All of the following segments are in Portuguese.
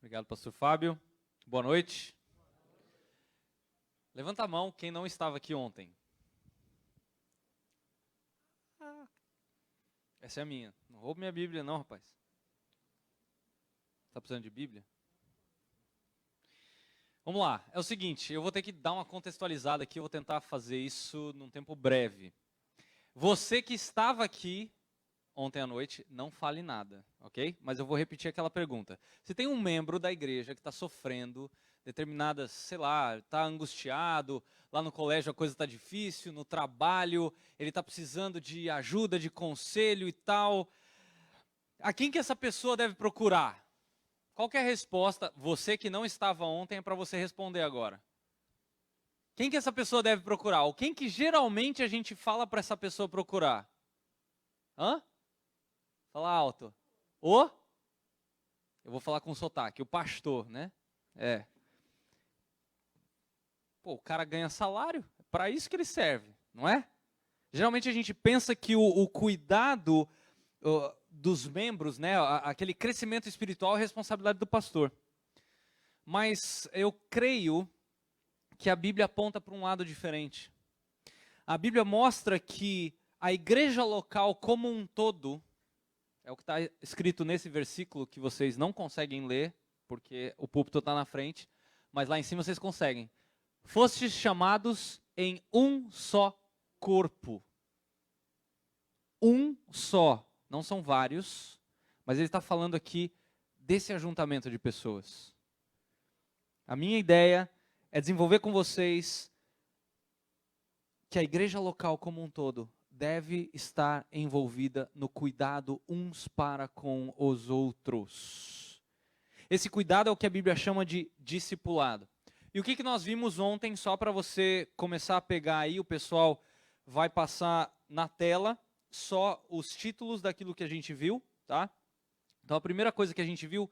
Obrigado, pastor Fábio. Boa noite. Levanta a mão quem não estava aqui ontem. Essa é a minha. Não roube minha Bíblia não, rapaz. Tá precisando de Bíblia? Vamos lá. É o seguinte, eu vou ter que dar uma contextualizada aqui, eu vou tentar fazer isso num tempo breve. Você que estava aqui ontem à noite, não fale nada, ok? Mas eu vou repetir aquela pergunta. Se tem um membro da igreja que está sofrendo determinadas, sei lá, está angustiado, lá no colégio a coisa está difícil, no trabalho, ele está precisando de ajuda, de conselho e tal, a quem que essa pessoa deve procurar? Qual que é a resposta? Você que não estava ontem é para você responder agora. Quem que essa pessoa deve procurar? Ou quem que geralmente a gente fala para essa pessoa procurar? Hã? Fala alto. O? Eu vou falar com sotaque. O pastor, né? É. Pô, o cara ganha salário. É para isso que ele serve, não é? Geralmente a gente pensa que o cuidado dos membros, né, aquele crescimento espiritual é responsabilidade do pastor. Mas eu creio que a Bíblia aponta para um lado diferente. A Bíblia mostra que a igreja local como um todo, é o que está escrito nesse versículo que vocês não conseguem ler, porque o púlpito está na frente, mas lá em cima vocês conseguem. Fostes chamados em um só corpo. Um só, não são vários, mas ele está falando aqui desse ajuntamento de pessoas. A minha ideia é desenvolver com vocês que a igreja local como um todo deve estar envolvida no cuidado uns para com os outros. Esse cuidado é o que a Bíblia chama de discipulado. E o que nós vimos ontem, só para você começar a pegar aí, o pessoal vai passar na tela só os títulos daquilo que a gente viu, tá? Então a primeira coisa que a gente viu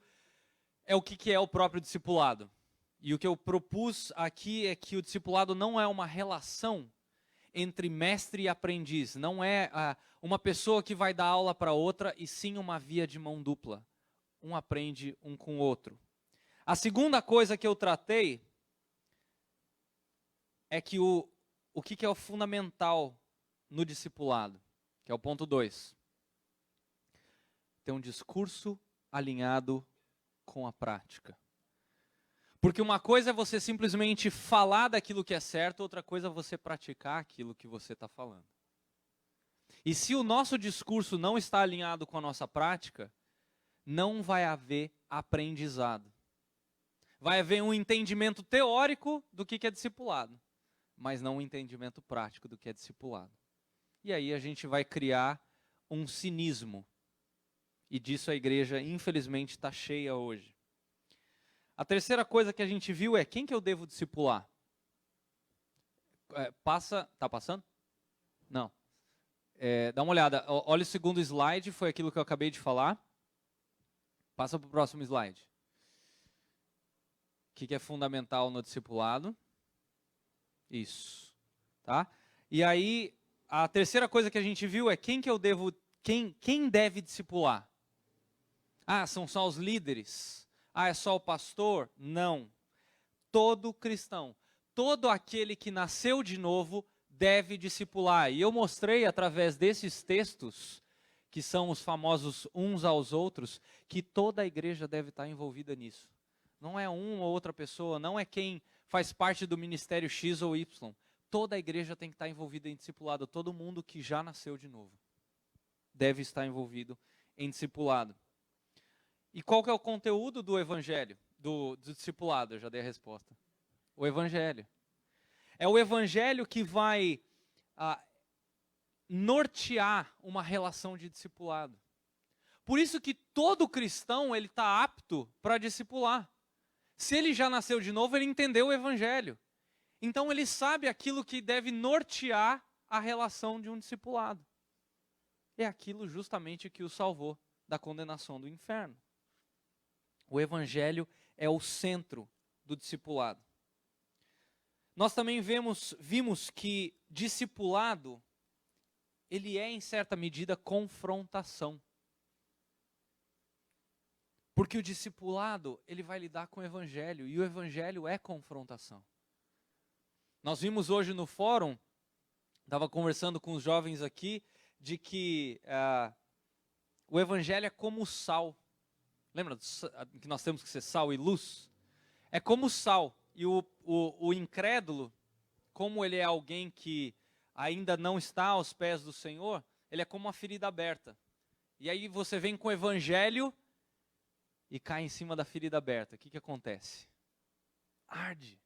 é o que é o próprio discipulado. E o que eu propus aqui é que o discipulado não é uma relação entre mestre e aprendiz, não é uma pessoa que vai dar aula para outra, e sim uma via de mão dupla. Um aprende um com o outro. A segunda coisa que eu tratei é que o que é o fundamental no discipulado, que é o ponto 2. Ter um discurso alinhado com a prática. Porque uma coisa é você simplesmente falar daquilo que é certo, outra coisa é você praticar aquilo que você está falando. E se o nosso discurso não está alinhado com a nossa prática, não vai haver aprendizado. Vai haver um entendimento teórico do que é discipulado, mas não um entendimento prático do que é discipulado. E aí a gente vai criar um cinismo. E disso a igreja, infelizmente, está cheia hoje. A terceira coisa que a gente viu é quem que eu devo discipular. Tá passando? Não. Dá uma olhada. Olha o segundo slide, foi aquilo que eu acabei de falar. Passa para o próximo slide. O que é fundamental no discipulado? Isso. Tá? E aí, a terceira coisa que a gente viu é quem deve discipular. São só os líderes. É só o pastor? Não. Todo cristão, todo aquele que nasceu de novo deve discipular. E eu mostrei através desses textos, que são os famosos uns aos outros, que toda a igreja deve estar envolvida nisso. Não é uma ou outra pessoa, não é quem faz parte do ministério X ou Y. Toda a igreja tem que estar envolvida em discipulado. Todo mundo que já nasceu de novo deve estar envolvido em discipulado. E qual que é o conteúdo do evangelho, do discipulado? Eu já dei a resposta. O evangelho. É o evangelho que vai nortear uma relação de discipulado. Por isso que todo cristão ele está apto para discipular. Se ele já nasceu de novo, ele entendeu o evangelho. Então ele sabe aquilo que deve nortear a relação de um discipulado. É aquilo justamente que o salvou da condenação do inferno. O evangelho é o centro do discipulado. Nós também vimos que discipulado, ele é em certa medida confrontação. Porque o discipulado, ele vai lidar com o evangelho, e o evangelho é confrontação. Nós vimos hoje no fórum, estava conversando com os jovens aqui, de que o evangelho é como o sal. Lembra que nós temos que ser sal e luz? É como o sal. E o incrédulo, como ele é alguém que ainda não está aos pés do Senhor, ele é como uma ferida aberta. E aí você vem com o evangelho e cai em cima da ferida aberta. O que acontece? Arde.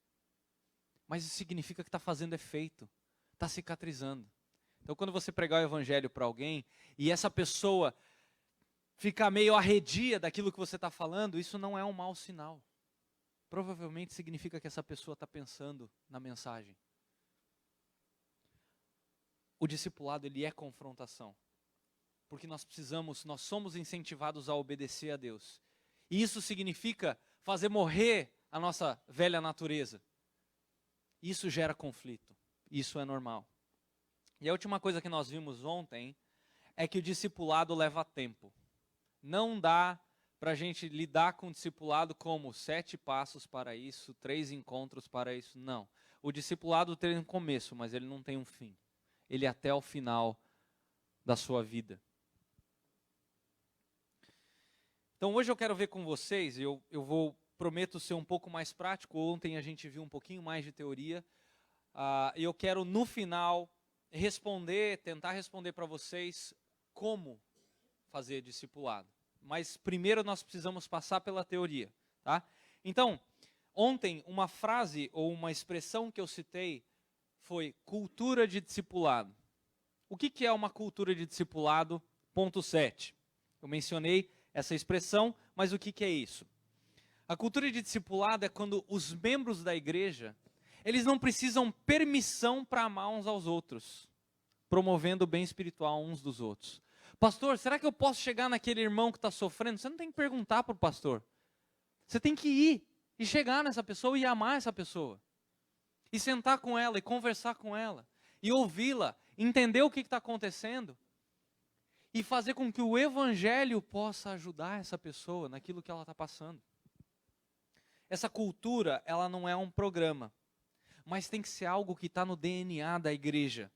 Mas isso significa que está fazendo efeito, está cicatrizando. Então, quando você pregar o evangelho para alguém e essa pessoa ficar meio arredia daquilo que você está falando, isso não é um mau sinal. Provavelmente significa que essa pessoa está pensando na mensagem. O discipulado, ele é confrontação. Porque nós somos incentivados a obedecer a Deus. E isso significa fazer morrer a nossa velha natureza. Isso gera conflito. Isso é normal. E a última coisa que nós vimos ontem é que o discipulado leva tempo. Não dá para a gente lidar com o discipulado como 7 passos para isso, 3 encontros para isso. Não. O discipulado tem um começo, mas ele não tem um fim. Ele é até o final da sua vida. Então hoje eu quero ver com vocês, prometo ser um pouco mais prático. Ontem a gente viu um pouquinho mais de teoria. E eu quero no final tentar responder para vocês como fazer discipulado. Mas primeiro nós precisamos passar pela teoria, tá? Então, ontem uma frase ou uma expressão que eu citei foi cultura de discipulado. O que é uma cultura de discipulado? Ponto 7. Eu mencionei essa expressão, mas o que é isso? A cultura de discipulado é quando os membros da igreja, eles não precisam permissão para amar uns aos outros, promovendo o bem espiritual uns dos outros. Pastor, será que eu posso chegar naquele irmão que está sofrendo? Você não tem que perguntar para o pastor. Você tem que ir e chegar nessa pessoa e amar essa pessoa. E sentar com ela e conversar com ela. E ouvi-la, entender o que está acontecendo. E fazer com que o evangelho possa ajudar essa pessoa naquilo que ela está passando. Essa cultura, ela não é um programa. Mas tem que ser algo que está no DNA da igreja.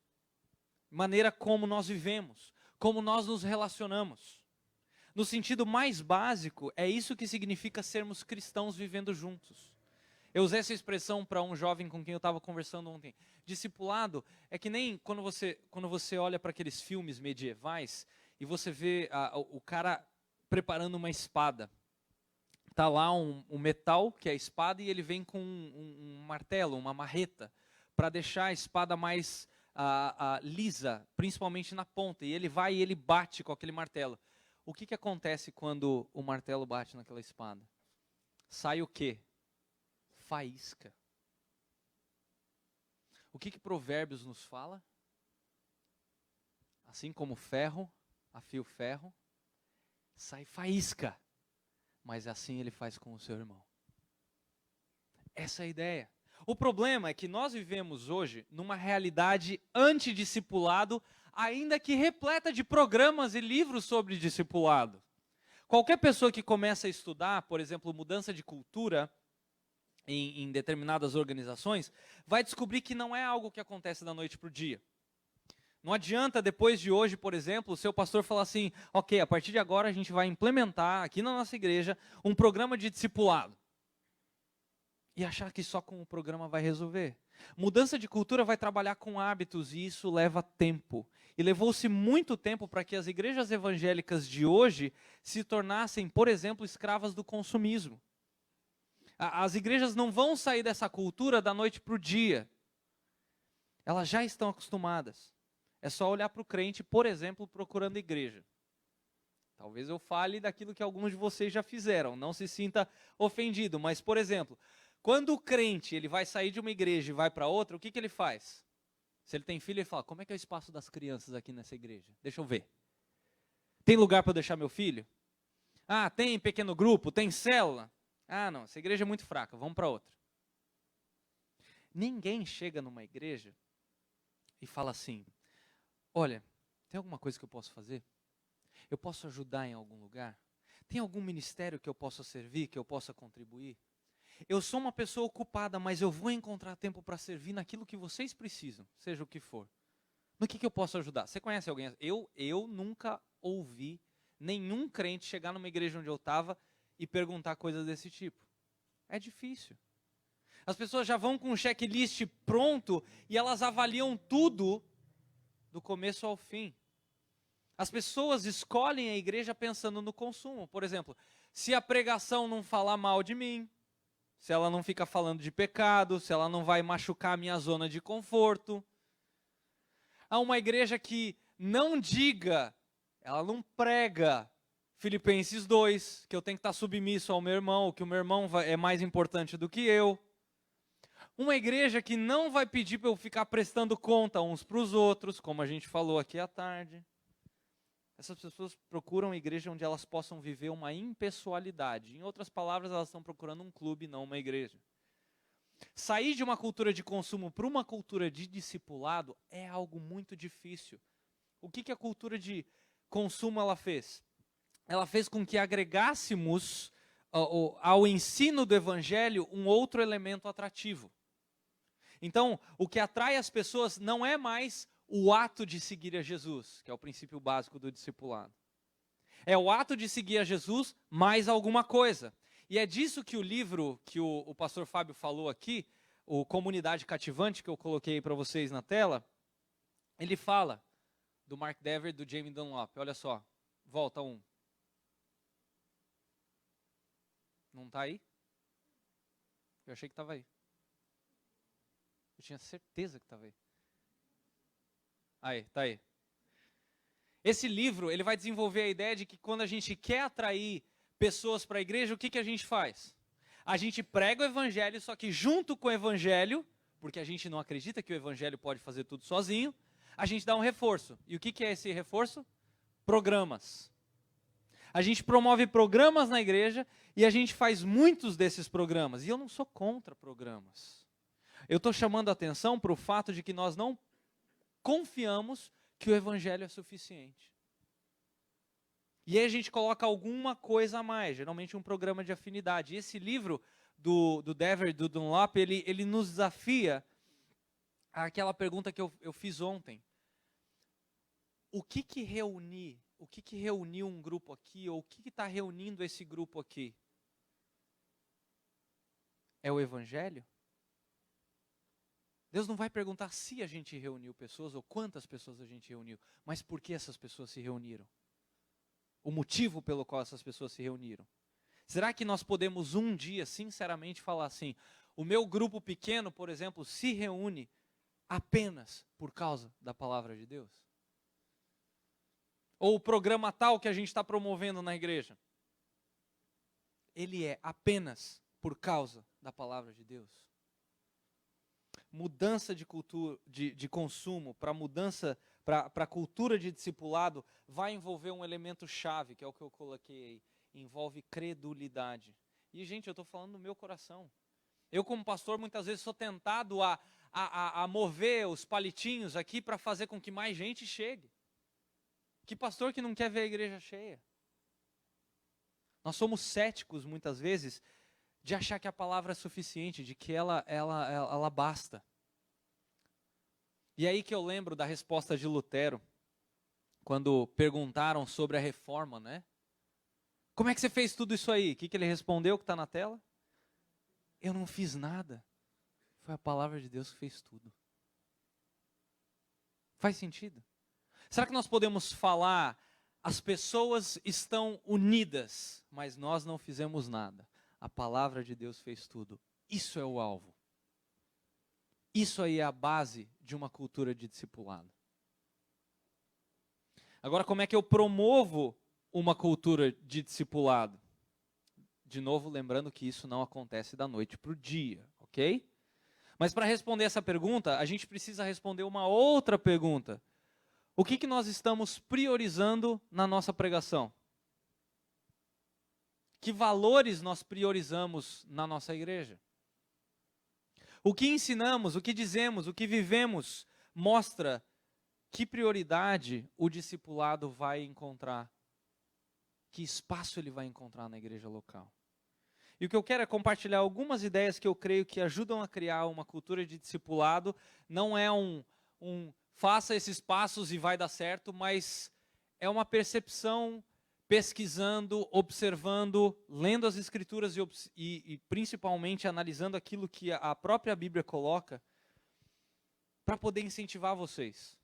Maneira como nós vivemos. Como nós nos relacionamos. No sentido mais básico, é isso que significa sermos cristãos vivendo juntos. Eu usei essa expressão para um jovem com quem eu estava conversando ontem. Discipulado é que nem quando você olha para aqueles filmes medievais e você vê o cara preparando uma espada. Está lá um metal, que é a espada, e ele vem com um martelo, uma marreta, para deixar a espada mais lisa, principalmente na ponta. E ele vai e ele bate com aquele martelo. O que acontece quando o martelo bate naquela espada? Sai o quê? Faísca. O que Provérbios nos fala? Assim como ferro, afia o ferro, sai faísca. Mas assim ele faz com o seu irmão. Essa é a ideia. O problema é que nós vivemos hoje numa realidade antidiscipulado, ainda que repleta de programas e livros sobre discipulado. Qualquer pessoa que começa a estudar, por exemplo, mudança de cultura em determinadas organizações, vai descobrir que não é algo que acontece da noite para o dia. Não adianta depois de hoje, por exemplo, o seu pastor falar assim, ok, a partir de agora a gente vai implementar aqui na nossa igreja um programa de discipulado. E achar que só com o programa vai resolver. Mudança de cultura vai trabalhar com hábitos e isso leva tempo. E levou-se muito tempo para que as igrejas evangélicas de hoje se tornassem, por exemplo, escravas do consumismo. As igrejas não vão sair dessa cultura da noite para o dia. Elas já estão acostumadas. É só olhar para o crente, por exemplo, procurando igreja. Talvez eu fale daquilo que alguns de vocês já fizeram, não se sinta ofendido. Mas, por exemplo, quando o crente ele vai sair de uma igreja e vai para outra, o que ele faz? Se ele tem filho, ele fala, como é que é o espaço das crianças aqui nessa igreja? Deixa eu ver. Tem lugar para eu deixar meu filho? Ah, tem pequeno grupo, tem célula? Ah, não, essa igreja é muito fraca, vamos para outra. Ninguém chega numa igreja e fala assim, olha, tem alguma coisa que eu posso fazer? Eu posso ajudar em algum lugar? Tem algum ministério que eu possa servir, que eu possa contribuir? Eu sou uma pessoa ocupada, mas eu vou encontrar tempo para servir naquilo que vocês precisam, seja o que for. No que eu posso ajudar? Você conhece alguém? Eu nunca ouvi nenhum crente chegar numa igreja onde eu estava e perguntar coisas desse tipo. É difícil. As pessoas já vão com um checklist pronto e elas avaliam tudo do começo ao fim. As pessoas escolhem a igreja pensando no consumo. Por exemplo, se a pregação não falar mal de mim, se ela não fica falando de pecado, se ela não vai machucar a minha zona de conforto. Há uma igreja que não diga, ela não prega Filipenses 2, que eu tenho que estar submisso ao meu irmão, que o meu irmão é mais importante do que eu. Uma igreja que não vai pedir para eu ficar prestando conta uns para os outros, como a gente falou aqui à tarde. Essas pessoas procuram uma igreja onde elas possam viver uma impessoalidade. Em outras palavras, elas estão procurando um clube, não uma igreja. Sair de uma cultura de consumo para uma cultura de discipulado é algo muito difícil. O que a cultura de consumo ela fez? Ela fez com que agregássemos ao ensino do evangelho um outro elemento atrativo. Então, o que atrai as pessoas não é mais o ato de seguir a Jesus, que é o princípio básico do discipulado. É o ato de seguir a Jesus mais alguma coisa. E é disso que o livro que o pastor Fábio falou aqui, o Comunidade Cativante, que eu coloquei para vocês na tela, ele fala do Mark Dever e do Jamie Dunlop. Olha só, volta um. Não está aí? Eu achei que estava aí. Eu tinha certeza que estava aí. Aí, tá aí. Esse livro, ele vai desenvolver a ideia de que quando a gente quer atrair pessoas para a igreja, o que a gente faz? A gente prega o evangelho, só que junto com o evangelho, porque a gente não acredita que o evangelho pode fazer tudo sozinho, a gente dá um reforço. E o que é esse reforço? Programas. A gente promove programas na igreja e a gente faz muitos desses programas. E eu não sou contra programas. Eu estou chamando a atenção para o fato de que nós não confiamos que o evangelho é suficiente. E aí a gente coloca alguma coisa a mais, geralmente um programa de afinidade. E esse livro do Dever e do Dunlop, ele nos desafia àquela pergunta que eu fiz ontem. O que reuniu um grupo aqui, ou o que está reunindo esse grupo aqui? É o evangelho? Deus não vai perguntar se a gente reuniu pessoas ou quantas pessoas a gente reuniu, mas por que essas pessoas se reuniram. O motivo pelo qual essas pessoas se reuniram. Será que nós podemos um dia, sinceramente, falar assim, o meu grupo pequeno, por exemplo, se reúne apenas por causa da palavra de Deus? Ou o programa tal que a gente está promovendo na igreja? Ele é apenas por causa da palavra de Deus? Mudança de cultura, de consumo para mudança, para a cultura de discipulado, vai envolver um elemento chave, que é o que eu coloquei aí, envolve credulidade. E, gente, eu estou falando do meu coração. Eu, como pastor, muitas vezes sou tentado a mover os palitinhos aqui para fazer com que mais gente chegue. Que pastor que não quer ver a igreja cheia? Nós somos céticos, muitas vezes, de achar que a palavra é suficiente, de que ela basta. E aí que eu lembro da resposta de Lutero, quando perguntaram sobre a reforma, né? Como é que você fez tudo isso aí? O que ele respondeu que está na tela? Eu não fiz nada. Foi a palavra de Deus que fez tudo. Faz sentido? Será que nós podemos falar, as pessoas estão unidas, mas nós não fizemos nada? A palavra de Deus fez tudo. Isso é o alvo. Isso aí é a base de uma cultura de discipulado. Agora, como é que eu promovo uma cultura de discipulado? De novo, lembrando que isso não acontece da noite para o dia, ok? Mas para responder essa pergunta, a gente precisa responder uma outra pergunta. O que nós estamos priorizando na nossa pregação? Que valores nós priorizamos na nossa igreja? O que ensinamos, o que dizemos, o que vivemos, mostra que prioridade o discipulado vai encontrar. que espaço ele vai encontrar na igreja local. E o que eu quero é compartilhar algumas ideias que eu creio que ajudam a criar uma cultura de discipulado. Não é um faça esses passos e vai dar certo, mas é uma percepção, pesquisando, observando, lendo as escrituras e principalmente analisando aquilo que a própria Bíblia coloca, para poder incentivar vocês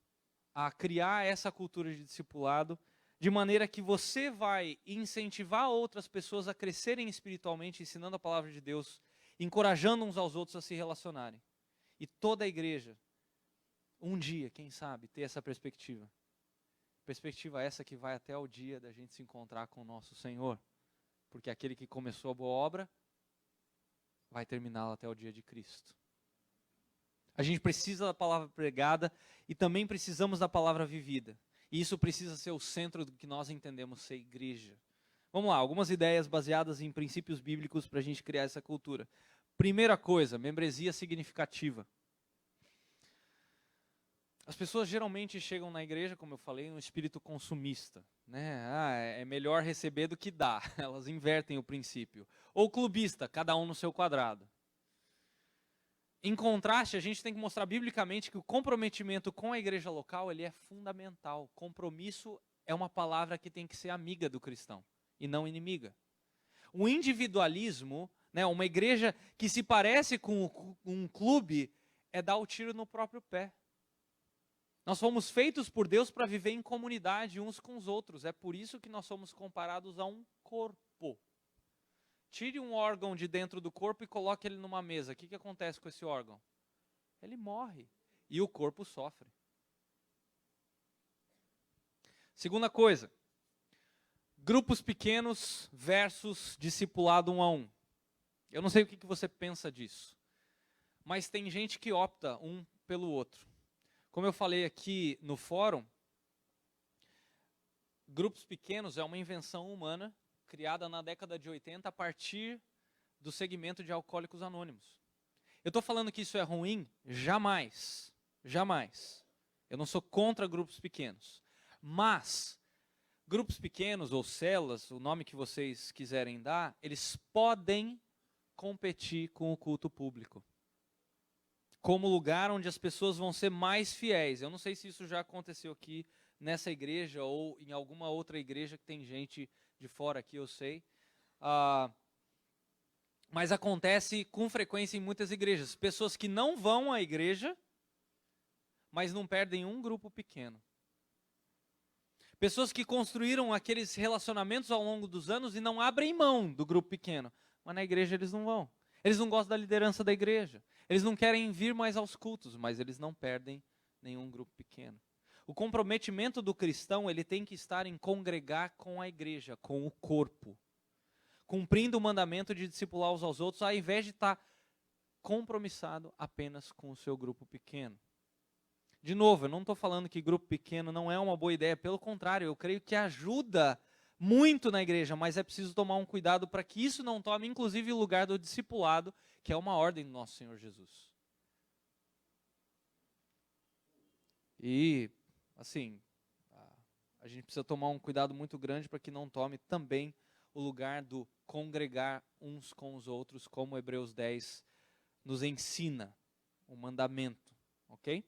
a criar essa cultura de discipulado, de maneira que você vai incentivar outras pessoas a crescerem espiritualmente, ensinando a palavra de Deus, encorajando uns aos outros a se relacionarem. E toda a igreja, um dia, quem sabe, ter essa perspectiva. Perspectiva essa que vai até o dia da gente se encontrar com o nosso Senhor. Porque aquele que começou a boa obra, vai terminá-la até o dia de Cristo. A gente precisa da palavra pregada e também precisamos da palavra vivida. E isso precisa ser o centro do que nós entendemos ser igreja. Vamos lá, algumas ideias baseadas em princípios bíblicos para a gente criar essa cultura. Primeira coisa, membresia significativa. As pessoas geralmente chegam na igreja, como eu falei, no espírito consumista. Né? É melhor receber do que dar. Elas invertem o princípio. Ou clubista, cada um no seu quadrado. Em contraste, a gente tem que mostrar biblicamente que o comprometimento com a igreja local ele é fundamental. Compromisso é uma palavra que tem que ser amiga do cristão e não inimiga. O individualismo, né, uma igreja que se parece com um clube, é dar o tiro no próprio pé. Nós fomos feitos por Deus para viver em comunidade uns com os outros. É por isso que nós somos comparados a um corpo. Tire um órgão de dentro do corpo e coloque ele numa mesa. O que acontece com esse órgão? Ele morre. E o corpo sofre. Segunda coisa. Grupos pequenos versus discipulado 1 a 1. Eu não sei o que você pensa disso. Mas tem gente que opta um pelo outro. Como eu falei aqui no fórum, grupos pequenos é uma invenção humana criada na década de 80 a partir do segmento de Alcoólicos Anônimos. Eu estou falando que isso é ruim? Jamais. Jamais. Eu não sou contra grupos pequenos. Mas, grupos pequenos ou células, o nome que vocês quiserem dar, eles podem competir com o culto público. Como lugar onde as pessoas vão ser mais fiéis. Eu não sei se isso já aconteceu aqui nessa igreja ou em alguma outra igreja que tem gente de fora aqui, eu sei. Mas acontece com frequência em muitas igrejas. Pessoas que não vão à igreja, mas não perdem um grupo pequeno. Pessoas que construíram aqueles relacionamentos ao longo dos anos e não abrem mão do grupo pequeno. Mas na igreja eles não vão. Eles não gostam da liderança da igreja. Eles não querem vir mais aos cultos, mas eles não perdem nenhum grupo pequeno. O comprometimento do cristão, ele tem que estar em congregar com a igreja, com o corpo. Cumprindo o mandamento de discipular uns aos outros, ao invés de estar compromissado apenas com o seu grupo pequeno. De novo, eu não estou falando que grupo pequeno não é uma boa ideia, pelo contrário, eu creio que ajuda muito na igreja, mas é preciso tomar um cuidado para que isso não tome, inclusive, o lugar do discipulado, que é uma ordem do nosso Senhor Jesus. E, assim, a gente precisa tomar um cuidado muito grande para que não tome também o lugar do congregar uns com os outros, como Hebreus 10 nos ensina, o mandamento, ok?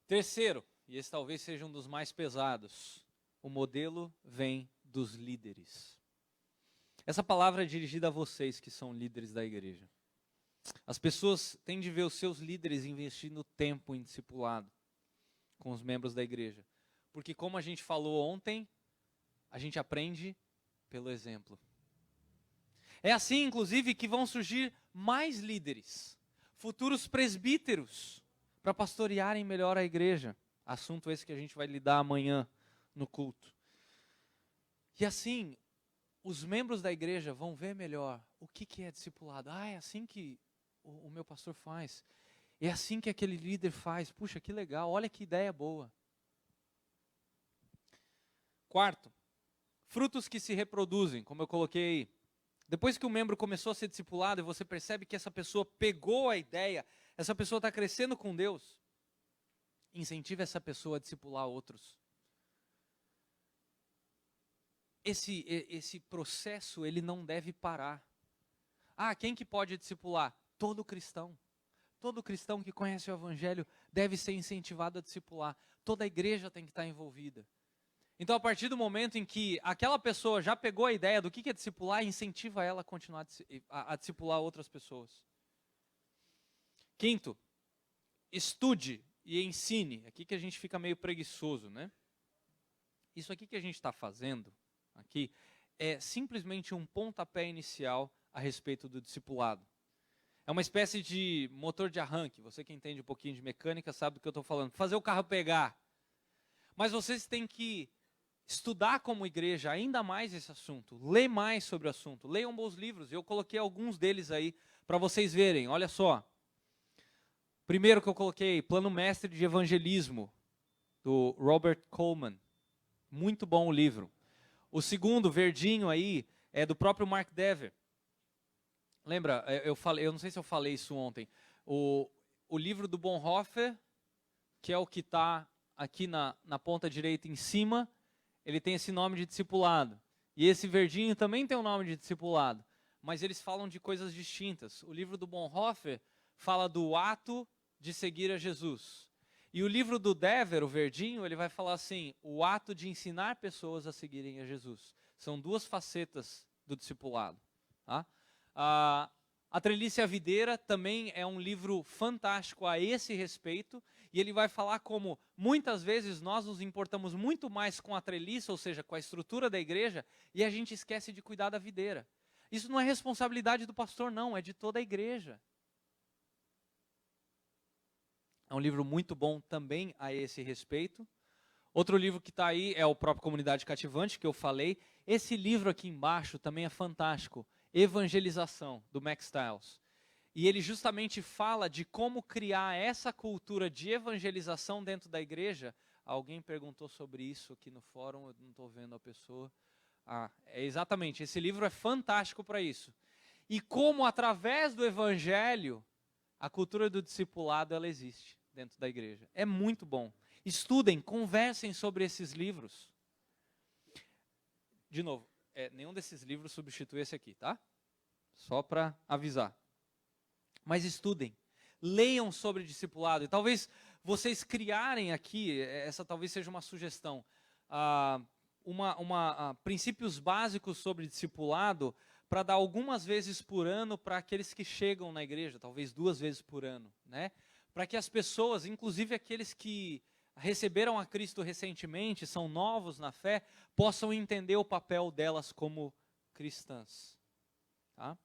Terceiro, e esse talvez seja um dos mais pesados, o modelo vem dos líderes. Essa palavra é dirigida a vocês que são líderes da igreja. As pessoas têm de ver os seus líderes investindo tempo em discipulado com os membros da igreja. Porque como a gente falou ontem, a gente aprende pelo exemplo. É assim, inclusive, que vão surgir mais líderes, futuros presbíteros, para pastorearem melhor a igreja. Assunto esse que a gente vai lidar amanhã no culto. E assim, os membros da igreja vão ver melhor o que é discipulado. É assim que o meu pastor faz. É assim que aquele líder faz. Puxa, que legal, olha que ideia boa. Quarto, frutos que se reproduzem, como eu coloquei aí. Depois que o membro começou a ser discipulado e você percebe que essa pessoa pegou a ideia, essa pessoa está crescendo com Deus, incentive essa pessoa a discipular outros. esse processo, ele não deve parar. Quem que pode discipular? Todo cristão. Todo cristão que conhece o Evangelho deve ser incentivado a discipular. Toda a igreja tem que estar envolvida. Então, a partir do momento em que aquela pessoa já pegou a ideia do que é discipular, incentiva ela a continuar a discipular outras pessoas. Quinto, estude e ensine. Aqui que a gente fica meio preguiçoso, né? Isso aqui que a gente está fazendo aqui é simplesmente um pontapé inicial a respeito do discipulado. É uma espécie de motor de arranque. Você que entende um pouquinho de mecânica sabe do que eu estou falando. Fazer o carro pegar. Mas vocês têm que estudar como igreja ainda mais esse assunto. Ler mais sobre o assunto. Leiam bons livros. Eu coloquei alguns deles aí para vocês verem. Olha só. Primeiro que eu coloquei, Plano Mestre de Evangelismo, do Robert Coleman. Muito bom o livro. O segundo, verdinho aí, é do próprio Mark Dever. Lembra, eu não sei se eu falei isso ontem, o livro do Bonhoeffer, que é o que está aqui na ponta direita em cima, ele tem esse nome de discipulado. E esse verdinho também tem o nome de discipulado, mas eles falam de coisas distintas. O livro do Bonhoeffer fala do ato de seguir a Jesus. E o livro do Dever, o verdinho, ele vai falar assim, o ato de ensinar pessoas a seguirem a Jesus. São duas facetas do discipulado. Tá? A Trelice e a Videira também é um livro fantástico a esse respeito, e ele vai falar como muitas vezes nós nos importamos muito mais com a treliça, ou seja, com a estrutura da igreja, e a gente esquece de cuidar da videira. Isso não é responsabilidade do pastor, não, é de toda a igreja. É um livro muito bom também a esse respeito. Outro livro que está aí é o próprio Comunidade Cativante, que eu falei. Esse livro aqui embaixo também é fantástico. Evangelização, do Max Stiles. E ele justamente fala de como criar essa cultura de evangelização dentro da igreja. Alguém perguntou sobre isso aqui no fórum, eu não estou vendo a pessoa. Exatamente, esse livro é fantástico para isso. E como através do evangelho, a cultura do discipulado ela existe dentro da igreja. É muito bom. Estudem, conversem sobre esses livros. De novo, nenhum desses livros substitui esse aqui, tá? Só para avisar. Mas estudem, leiam sobre discipulado. E talvez vocês criarem aqui, essa talvez seja uma sugestão, princípios básicos sobre discipulado para dar algumas vezes por ano para aqueles que chegam na igreja, talvez 2 vezes por ano, né? Para que as pessoas, inclusive aqueles que receberam a Cristo recentemente, são novos na fé, possam entender o papel delas como cristãs. Tá?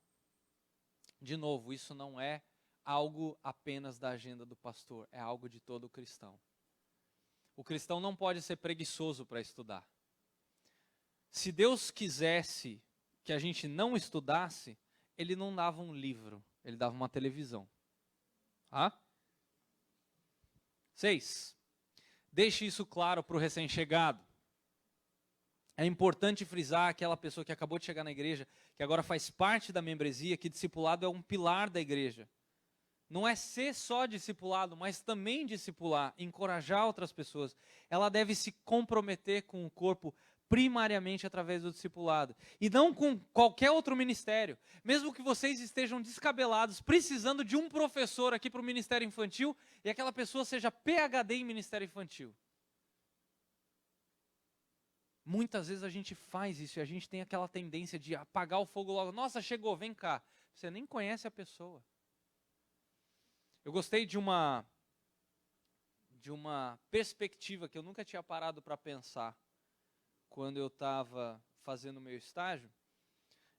De novo, isso não é algo apenas da agenda do pastor, é algo de todo cristão. O cristão não pode ser preguiçoso para estudar. Se Deus quisesse que a gente não estudasse, Ele não dava um livro, Ele dava uma televisão. Tá? 6. Deixe isso claro para o recém-chegado. É importante frisar aquela pessoa que acabou de chegar na igreja, que agora faz parte da membresia, que discipulado é um pilar da igreja. Não é ser só discipulado, mas também discipular, encorajar outras pessoas. Ela deve se comprometer com o corpo primariamente através do discipulado. E não com qualquer outro ministério. Mesmo que vocês estejam descabelados, precisando de um professor aqui para o ministério infantil, e aquela pessoa seja PhD em ministério infantil. Muitas vezes a gente faz isso e a gente tem aquela tendência de apagar o fogo logo. Nossa, chegou, vem cá. Você nem conhece a pessoa. Eu gostei de uma perspectiva que eu nunca tinha parado para pensar quando eu estava fazendo o meu estágio,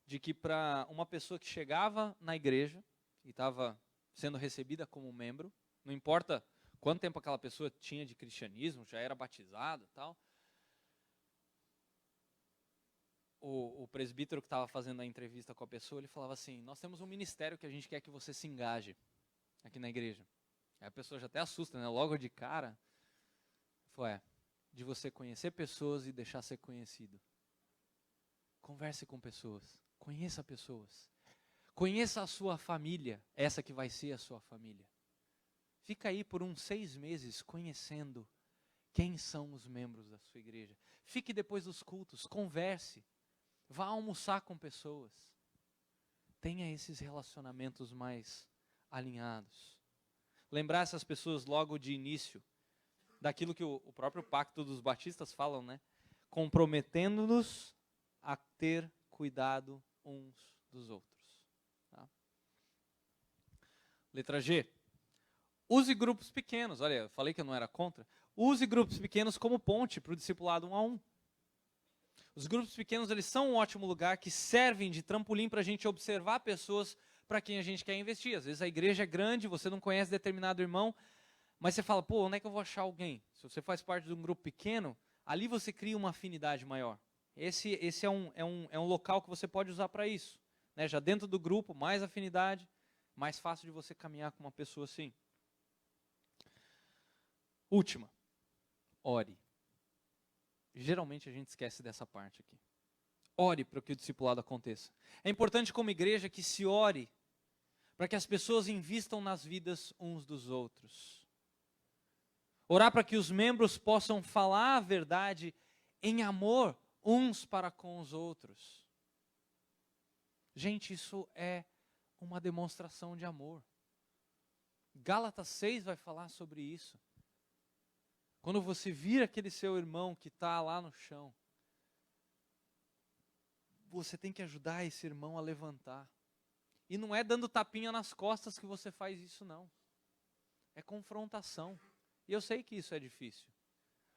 de que para uma pessoa que chegava na igreja e estava sendo recebida como membro, não importa quanto tempo aquela pessoa tinha de cristianismo, já era batizada e tal, o presbítero que estava fazendo a entrevista com a pessoa, ele falava assim, nós temos um ministério que a gente quer que você se engaje aqui na igreja. Aí a pessoa já até assusta, né? Logo de cara, de você conhecer pessoas e deixar ser conhecido. Converse com pessoas, conheça pessoas. Conheça a sua família, essa que vai ser a sua família. Fica aí por uns 6 meses conhecendo quem são os membros da sua igreja. Fique depois dos cultos, converse, vá almoçar com pessoas. Tenha esses relacionamentos mais alinhados. Lembrar essas pessoas logo de início, daquilo que o próprio pacto dos batistas falam, né? Comprometendo-nos a ter cuidado uns dos outros. Tá? Letra G. Use grupos pequenos. Olha, eu falei que eu não era contra. Use grupos pequenos como ponte para o discipulado 1 a 1. Os grupos pequenos, eles são um ótimo lugar que servem de trampolim para a gente observar pessoas para quem a gente quer investir. Às vezes a igreja é grande, você não conhece determinado irmão, mas você fala, pô, onde é que eu vou achar alguém? Se você faz parte de um grupo pequeno, ali você cria uma afinidade maior. Esse é um local que você pode usar para isso. Né? Já dentro do grupo, mais afinidade, mais fácil de você caminhar com uma pessoa assim. Última, ore. Geralmente a gente esquece dessa parte aqui. Ore para que o discipulado aconteça. É importante como igreja que se ore para que as pessoas invistam nas vidas uns dos outros. Orar para que os membros possam falar a verdade em amor uns para com os outros. Gente, isso é uma demonstração de amor. Gálatas 6 vai falar sobre isso. Quando você vira aquele seu irmão que está lá no chão, você tem que ajudar esse irmão a levantar. E não é dando tapinha nas costas que você faz isso, não. É confrontação. E eu sei que isso é difícil.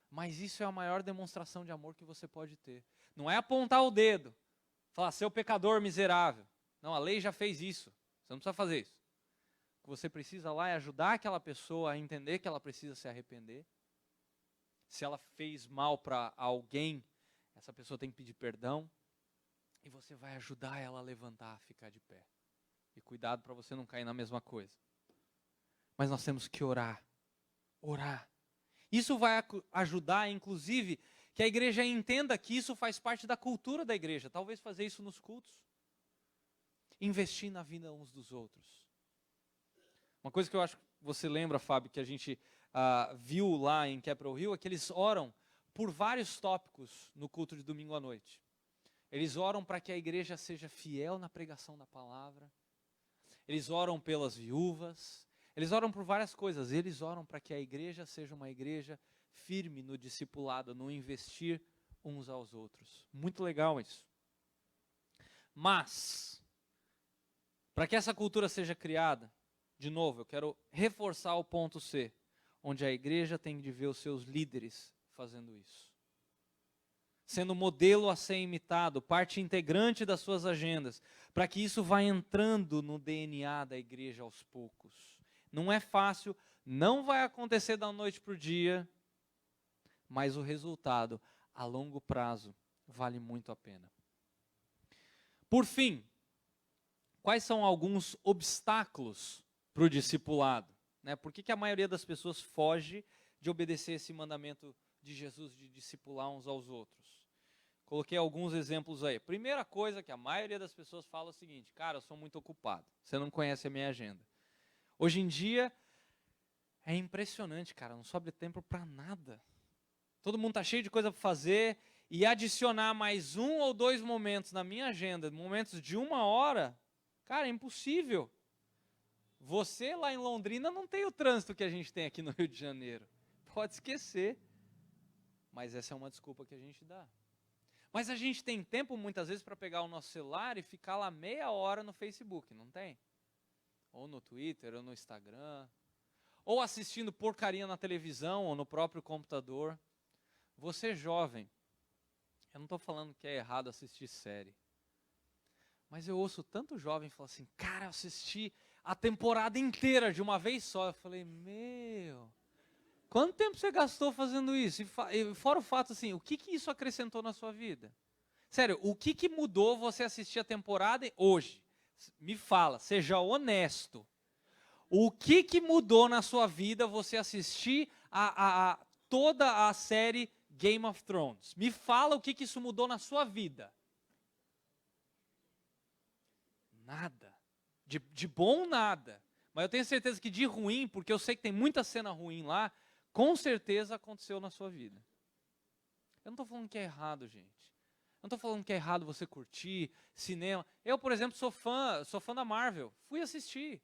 Mas isso é a maior demonstração de amor que você pode ter. Não é apontar o dedo, falar, seu pecador miserável. Não, a lei já fez isso. Você não precisa fazer isso. O que você precisa lá é ajudar aquela pessoa a entender que ela precisa se arrepender. Se ela fez mal para alguém, essa pessoa tem que pedir perdão. E você vai ajudar ela a levantar, a ficar de pé. E cuidado para você não cair na mesma coisa. Mas nós temos que orar. Orar. Isso vai ajudar, inclusive, que a igreja entenda que isso faz parte da cultura da igreja. Talvez fazer isso nos cultos. Investir na vida uns dos outros. Uma coisa que eu acho que você lembra, Fábio, que a gente viu lá em Capitol Hill, é que eles oram por vários tópicos no culto de domingo à noite. Eles oram para que a igreja seja fiel na pregação da palavra. Eles oram pelas viúvas. Eles oram por várias coisas. Eles oram para que a igreja seja uma igreja firme no discipulado, no investir uns aos outros. Muito legal isso. Mas, para que essa cultura seja criada, de novo, eu quero reforçar o ponto C, onde a igreja tem de ver os seus líderes fazendo isso. Sendo modelo a ser imitado, parte integrante das suas agendas, para que isso vá entrando no DNA da igreja aos poucos. Não é fácil, não vai acontecer da noite para o dia, mas o resultado, a longo prazo, vale muito a pena. Por fim, quais são alguns obstáculos para o discipulado? Né? Por que a maioria das pessoas foge de obedecer esse mandamento de Jesus de discipular uns aos outros? Coloquei alguns exemplos aí. Primeira coisa que a maioria das pessoas fala é o seguinte, cara, eu sou muito ocupado, você não conhece a minha agenda. Hoje em dia, é impressionante, cara, não sobra tempo para nada. Todo mundo está cheio de coisa para fazer e adicionar mais 1 ou 2 momentos na minha agenda, momentos de 1 hora, cara, é impossível. Você lá em Londrina não tem o trânsito que a gente tem aqui no Rio de Janeiro. Pode esquecer. Mas essa é uma desculpa que a gente dá. Mas a gente tem tempo muitas vezes para pegar o nosso celular e ficar lá meia hora no Facebook, não tem? Ou no Twitter, ou no Instagram. Ou assistindo porcaria na televisão, ou no próprio computador. Você jovem, eu não estou falando que é errado assistir série. Mas eu ouço tanto jovem falar assim, cara, eu assisti a temporada inteira de uma vez só. Eu falei, quanto tempo você gastou fazendo isso? E fora o fato assim, o que isso acrescentou na sua vida? Sério, o que mudou você assistir a temporada hoje? Me fala, seja honesto. O que mudou na sua vida você assistir toda a série Game of Thrones? Me fala o que isso mudou na sua vida. Nada. De bom, nada. Mas eu tenho certeza que de ruim, porque eu sei que tem muita cena ruim lá, com certeza aconteceu na sua vida. Eu não estou falando que é errado, gente. Eu não estou falando que é errado você curtir cinema. Eu, por exemplo, sou fã da Marvel. Fui assistir.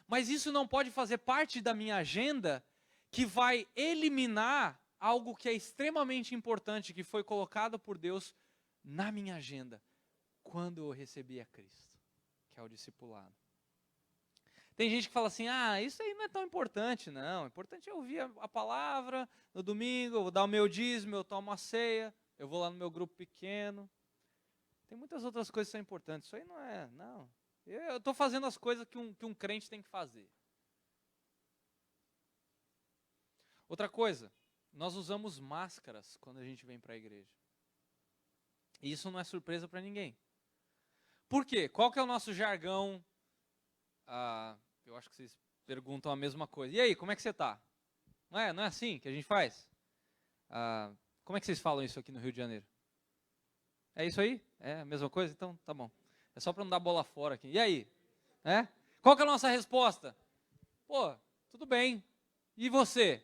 Mas isso não pode fazer parte da minha agenda que vai eliminar algo que é extremamente importante, que foi colocado por Deus na minha agenda, quando eu recebi a Cristo, que é o discipulado. Tem gente que fala assim, isso aí não é tão importante, não. O importante é ouvir a palavra no domingo, eu vou dar o meu dízimo, eu tomo a ceia, eu vou lá no meu grupo pequeno. Tem muitas outras coisas que são importantes. Isso aí não é, não. Eu estou fazendo as coisas que um crente tem que fazer. Outra coisa, nós usamos máscaras quando a gente vem para a igreja. E isso não é surpresa para ninguém. Por quê? Qual que é o nosso jargão? Eu acho que vocês perguntam a mesma coisa. E aí, como é que você está? Não é assim que a gente faz? Como é que vocês falam isso aqui no Rio de Janeiro? É isso aí? É a mesma coisa? Então, tá bom. É só para não dar bola fora aqui. E aí? Qual que é a nossa resposta? Pô, tudo bem. E você?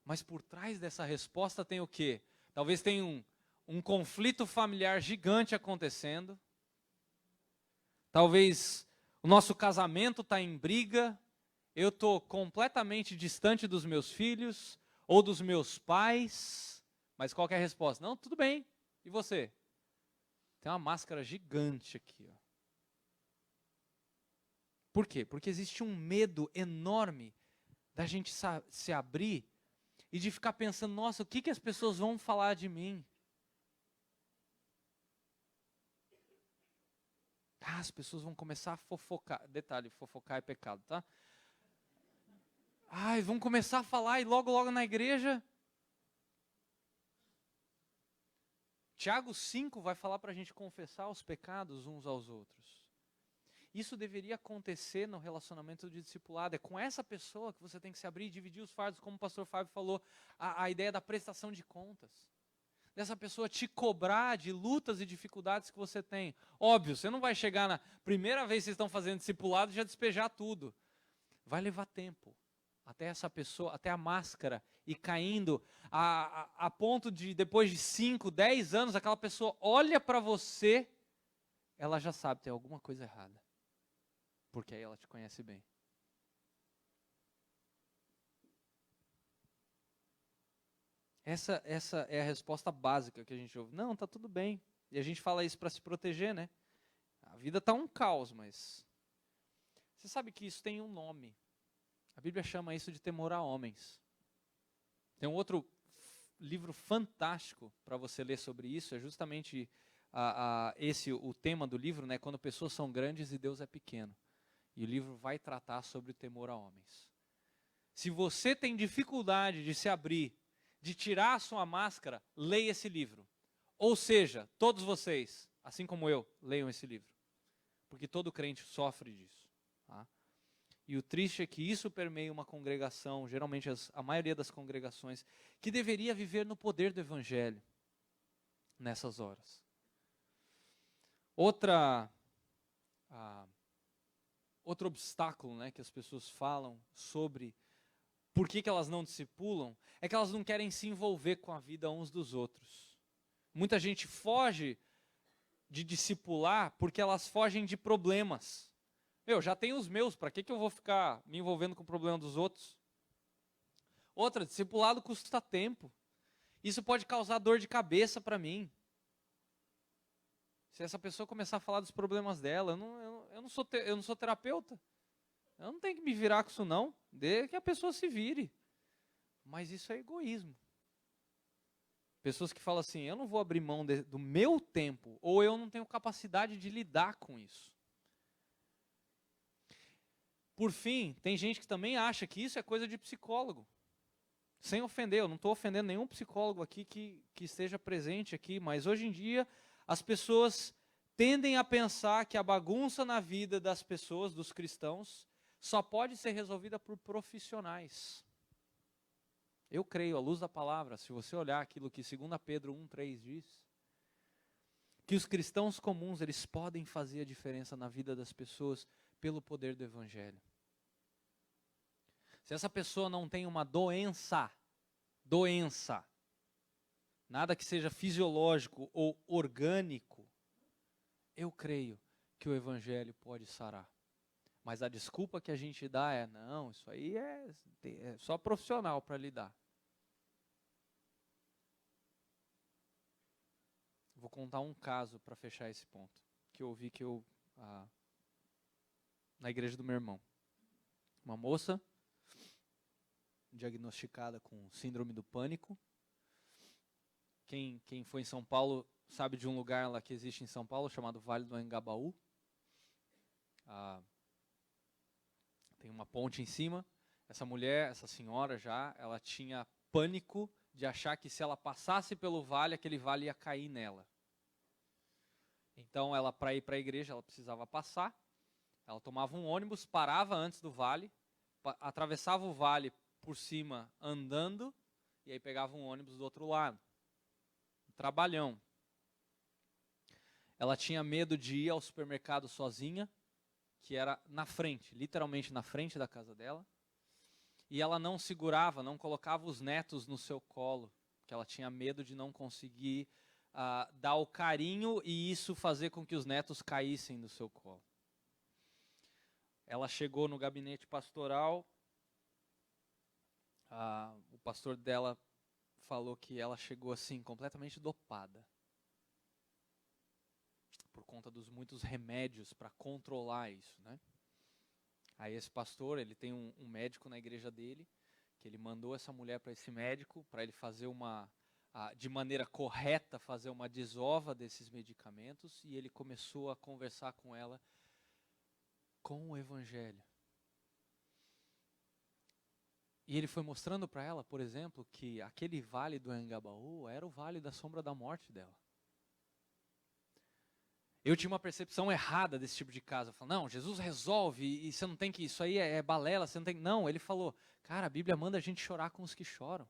Mas por trás dessa resposta tem o quê? Talvez tenha um conflito familiar gigante acontecendo. Talvez o nosso casamento está em briga. Eu estou completamente distante dos meus filhos ou dos meus pais. Mas qual que é a resposta? Não, tudo bem. E você? Tem uma máscara gigante aqui. Ó. Por quê? Porque existe um medo enorme da gente se abrir e de ficar pensando, nossa, o que as pessoas vão falar de mim? As pessoas vão começar a fofocar. Detalhe, fofocar é pecado, tá? Vão começar a falar e logo na igreja. Tiago 5 vai falar para a gente confessar os pecados uns aos outros. Isso deveria acontecer no relacionamento de discipulado. É com essa pessoa que você tem que se abrir e dividir os fardos, como o pastor Fábio falou, a ideia da prestação de contas. Dessa pessoa te cobrar de lutas e dificuldades que você tem. Óbvio, você não vai chegar na primeira vez que vocês estão fazendo discipulado e já despejar tudo. Vai levar tempo. Até essa pessoa, até a máscara ir caindo, a ponto de depois de 5, 10 anos, aquela pessoa olha para você, ela já sabe, tem alguma coisa errada. Porque aí ela te conhece bem. Essa é a resposta básica que a gente ouve. Não, tá tudo bem. E a gente fala isso para se proteger, né? A vida tá um caos, mas você sabe que isso tem um nome. A Bíblia chama isso de temor a homens. Tem um outro livro fantástico para você ler sobre isso, é justamente o tema do livro, né? Quando pessoas são grandes e Deus é pequeno. E o livro vai tratar sobre o temor a homens. Se você tem dificuldade de se abrir, de tirar a sua máscara, leia esse livro. Ou seja, todos vocês, assim como eu, leiam esse livro. Porque todo crente sofre disso. Tá? E o triste é que isso permeia uma congregação, geralmente a maioria das congregações, que deveria viver no poder do Evangelho nessas horas. Outro obstáculo, né, que as pessoas falam sobre por que elas não discipulam, é que elas não querem se envolver com a vida uns dos outros. Muita gente foge de discipular porque elas fogem de problemas. Eu já tenho os meus, para que eu vou ficar me envolvendo com o problema dos outros? Outra, discipulado custa tempo. Isso pode causar dor de cabeça para mim. Se essa pessoa começar a falar dos problemas dela, eu não sou terapeuta. Eu não tenho que me virar com isso não. Deixa que a pessoa se vire. Mas isso é egoísmo. Pessoas que falam assim, eu não vou abrir mão do meu tempo, ou eu não tenho capacidade de lidar com isso. Por fim, tem gente que também acha que isso é coisa de psicólogo. Sem ofender, eu não estou ofendendo nenhum psicólogo aqui que esteja presente aqui, mas hoje em dia as pessoas tendem a pensar que a bagunça na vida das pessoas, dos cristãos, só pode ser resolvida por profissionais. Eu creio, à luz da palavra, se você olhar aquilo que 2 Pedro 1,3 diz, que os cristãos comuns, eles podem fazer a diferença na vida das pessoas pelo poder do Evangelho. Se essa pessoa não tem uma doença, nada que seja fisiológico ou orgânico, eu creio que o evangelho pode sarar. Mas a desculpa que a gente dá é, não, isso aí é só profissional para lidar. Vou contar um caso para fechar esse ponto, que eu ouvi na igreja do meu irmão. Uma moça diagnosticada com síndrome do pânico. Quem foi em São Paulo sabe de um lugar lá que existe em São Paulo, chamado Vale do Anhangabaú. Tem uma ponte em cima. Essa mulher, essa senhora já, ela tinha pânico de achar que se ela passasse pelo vale, aquele vale ia cair nela. Então, ela, para ir para a igreja, ela precisava passar. Ela tomava um ônibus, parava antes do vale, atravessava o vale por cima andando, e aí pegava um ônibus do outro lado. Um trabalhão. Ela tinha medo de ir ao supermercado sozinha, que era na frente, literalmente na frente da casa dela. E ela não segurava, não colocava os netos no seu colo, porque ela tinha medo de não conseguir dar o carinho e isso fazer com que os netos caíssem do seu colo. Ela chegou no gabinete pastoral, o pastor dela falou que ela chegou assim, completamente dopada, por conta dos muitos remédios para controlar isso, né? Aí esse pastor, ele tem um médico na igreja dele, que ele mandou essa mulher para esse médico, para ele fazer de maneira correta, fazer uma desova desses medicamentos, e ele começou a conversar com ela com o evangelho. E ele foi mostrando para ela, por exemplo, que aquele vale do Anhangabaú era o vale da sombra da morte dela. Eu tinha uma percepção errada desse tipo de caso. Eu falei, não, Jesus resolve e você não tem que, isso aí é balela, você não tem que. Não, ele falou, cara, a Bíblia manda a gente chorar com os que choram.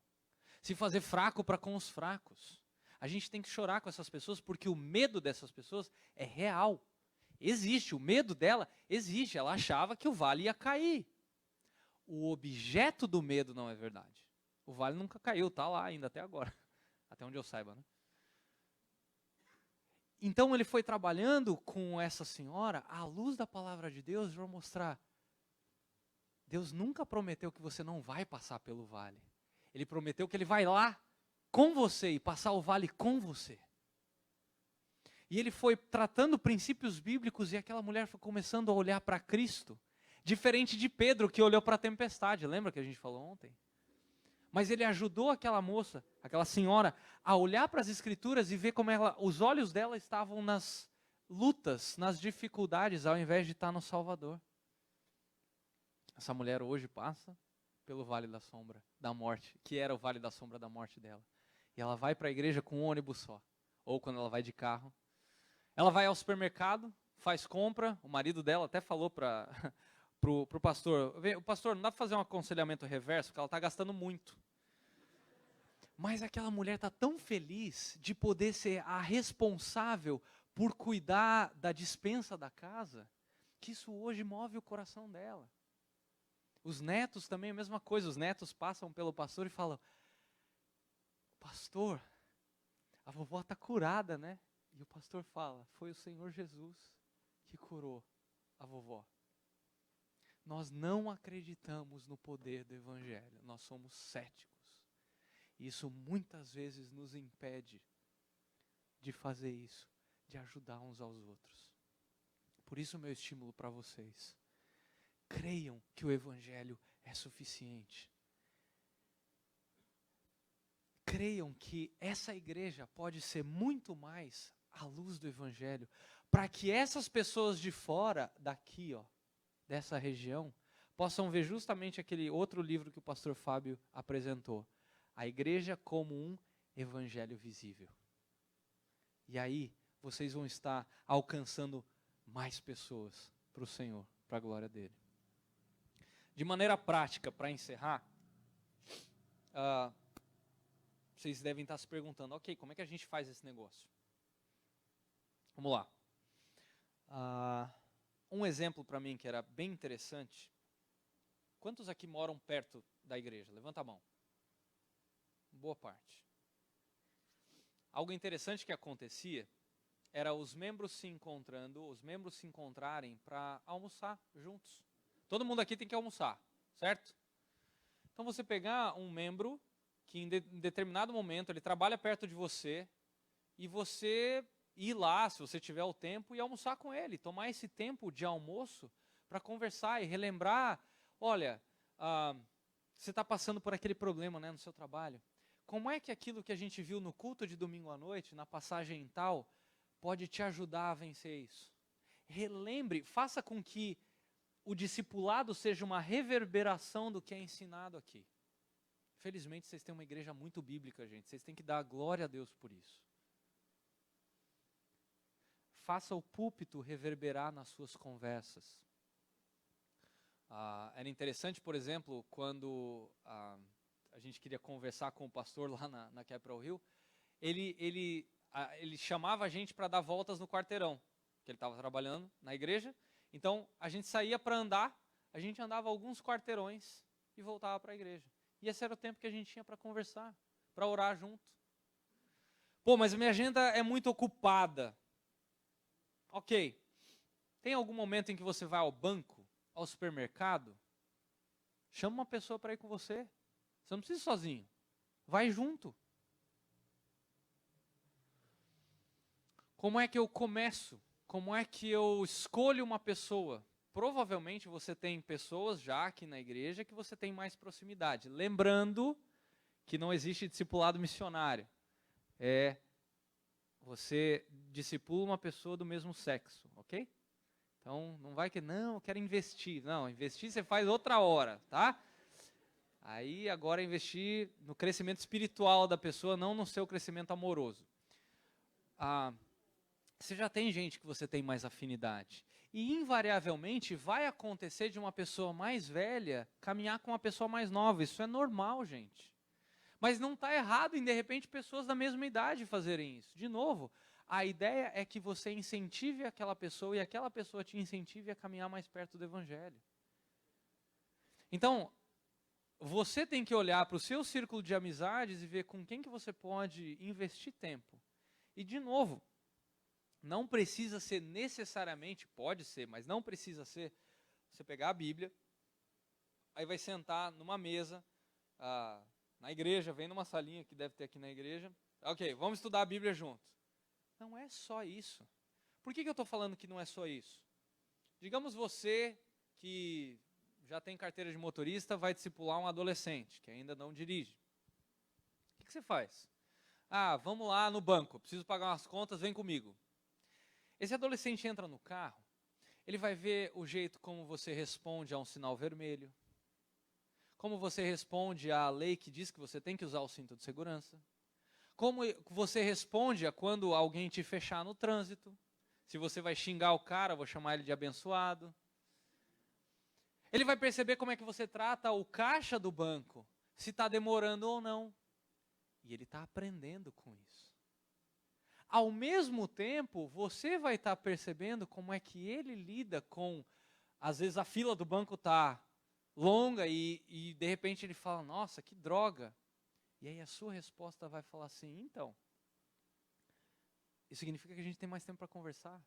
Se fazer fraco para com os fracos. A gente tem que chorar com essas pessoas porque o medo dessas pessoas é real. Existe, o medo dela existe. Ela achava que o vale ia cair. O objeto do medo não é verdade. O vale nunca caiu, está lá ainda até agora. Até onde eu saiba, né? Então ele foi trabalhando com essa senhora à luz da palavra de Deus para mostrar, Deus nunca prometeu que você não vai passar pelo vale. Ele prometeu que ele vai lá com você e passar o vale com você. E ele foi tratando princípios bíblicos e aquela mulher foi começando a olhar para Cristo, diferente de Pedro que olhou para a tempestade, lembra que a gente falou ontem? Mas ele ajudou aquela moça, aquela senhora, a olhar para as escrituras e ver como os olhos dela estavam nas lutas, nas dificuldades, ao invés de estar no Salvador. Essa mulher hoje passa pelo vale da sombra da morte, que era o vale da sombra da morte dela. E ela vai para a igreja com um ônibus só, ou quando ela vai de carro. Ela vai ao supermercado, faz compra, o marido dela até falou para o pastor, o pastor, não dá para fazer um aconselhamento reverso, porque ela está gastando muito. Mas aquela mulher está tão feliz de poder ser a responsável por cuidar da despensa da casa, que isso hoje move o coração dela. Os netos também a mesma coisa, os netos passam pelo pastor e falam, pastor, a vovó está curada, né? E o pastor fala, foi o Senhor Jesus que curou a vovó. Nós não acreditamos no poder do evangelho, nós somos céticos. Isso muitas vezes nos impede de fazer isso, de ajudar uns aos outros. Por isso, meu estímulo para vocês: creiam que o evangelho é suficiente. Creiam que essa igreja pode ser muito mais à luz do evangelho, para que essas pessoas de fora daqui, dessa região, possam ver justamente aquele outro livro que o pastor Fábio apresentou. A igreja como um evangelho visível. E aí, vocês vão estar alcançando mais pessoas para o Senhor, para a glória dele. De maneira prática, para encerrar, vocês devem estar se perguntando, ok, como é que a gente faz esse negócio? Vamos lá. Um exemplo para mim que era bem interessante, Quantos aqui moram perto da igreja? Levanta a mão. Boa parte. Algo interessante que acontecia era os membros se encontrarem para almoçar juntos. Todo mundo aqui tem que almoçar, certo? Então você pegar um membro que em determinado momento ele trabalha perto de você e você ir lá, se você tiver o tempo, e almoçar com ele, tomar esse tempo de almoço para conversar e relembrar, olha, você está passando por aquele problema, né, no seu trabalho. Como é que aquilo que a gente viu no culto de domingo à noite, na passagem tal, pode te ajudar a vencer isso? Relembre, faça com que o discipulado seja uma reverberação do que é ensinado aqui. Felizmente vocês têm uma igreja muito bíblica, gente. Vocês têm que dar glória a Deus por isso. Faça o púlpito reverberar nas suas conversas. Era interessante, por exemplo, quando a gente queria conversar com o pastor lá na Capital Hill, ele chamava a gente para dar voltas no quarteirão, que ele estava trabalhando na igreja. Então, a gente saía para andar, a gente andava alguns quarteirões e voltava para a igreja. E esse era o tempo que a gente tinha para conversar, para orar junto. Pô, mas a minha agenda é muito ocupada. Ok. Tem algum momento em que você vai ao banco, ao supermercado? Chama uma pessoa para ir com você. Você não precisa ir sozinho. Vai junto. Como é que eu começo? Como é que eu escolho uma pessoa? Provavelmente você tem pessoas já aqui na igreja que você tem mais proximidade. Lembrando que não existe discipulado missionário. Você discipula uma pessoa do mesmo sexo, ok? Então, não vai que, não, eu quero investir. Não, investir você faz outra hora, tá? Aí, agora investir no crescimento espiritual da pessoa, não no seu crescimento amoroso. Você já tem gente que você tem mais afinidade. E, invariavelmente, vai acontecer de uma pessoa mais velha caminhar com uma pessoa mais nova. Isso é normal, gente. Mas não está errado em, de repente, pessoas da mesma idade fazerem isso. De novo, a ideia é que você incentive aquela pessoa e aquela pessoa te incentive a caminhar mais perto do Evangelho. Então, você tem que olhar para o seu círculo de amizades e ver com quem que você pode investir tempo. E, de novo, não precisa ser necessariamente, pode ser, mas não precisa ser, você pegar a Bíblia, aí vai sentar numa mesa, na igreja, vem numa salinha que deve ter aqui na igreja. Ok, vamos estudar a Bíblia junto. Não é só isso. Por que eu estou falando que não é só isso? Digamos você que já tem carteira de motorista, vai discipular um adolescente que ainda não dirige. O que você faz? Vamos lá no banco, preciso pagar umas contas, vem comigo. Esse adolescente entra no carro, ele vai ver o jeito como você responde a um sinal vermelho, como você responde à lei que diz que você tem que usar o cinto de segurança, como você responde a quando alguém te fechar no trânsito, se você vai xingar o cara, vou chamar ele de abençoado. Ele vai perceber como é que você trata o caixa do banco, se está demorando ou não. E ele está aprendendo com isso. Ao mesmo tempo, você vai estar percebendo como é que ele lida com, às vezes a fila do banco está longa e de repente ele fala, nossa, que droga. E aí a sua resposta vai falar assim, então, isso significa que a gente tem mais tempo para conversar.